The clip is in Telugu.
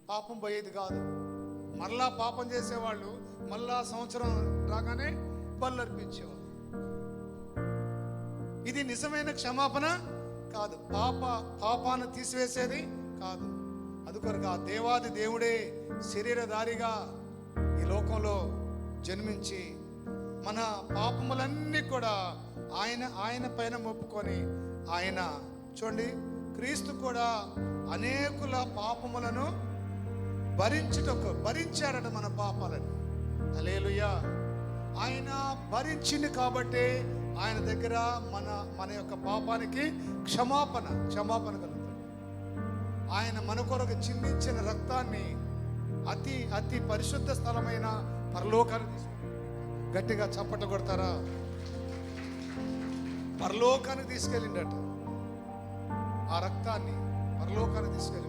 పాపం పోయేది కాదు. మళ్ళా పాపం చేసేవాళ్ళు మళ్ళా సంవత్సరం రాగానే బలు అర్పించేవాళ్ళు. ఇది నిజమైన క్షమాపణ కాదు, పాపాన్ని తీసివేసేది కాదు. అందుకొరకు ఆ దేవాది దేవుడే శరీరధారిగా ఈ లోకంలో జన్మించి మన పాపములన్నీ కూడా ఆయన పైన మొప్పుకొని, ఆయన చూడండి, క్రీస్తు కూడా అనేకుల పాపములను భరించాడట మన పాపాలని. హల్లెలూయా. ఆయన భరించింది కాబట్టి ఆయన దగ్గర మన యొక్క పాపానికి క్షమాపణ కలుగుతుంది. ఆయన మన కొరకు చిందించిన రక్తాన్ని అతి పరిశుద్ధ స్థలమైన పరలోకాన్ని తీసుకు, గట్టిగా చప్పట కొడతారా? పరలోకానికి తీసుకెళ్ళిండట. ఆ రక్తాన్ని పరలోకానికి తీసుకెళ్ళి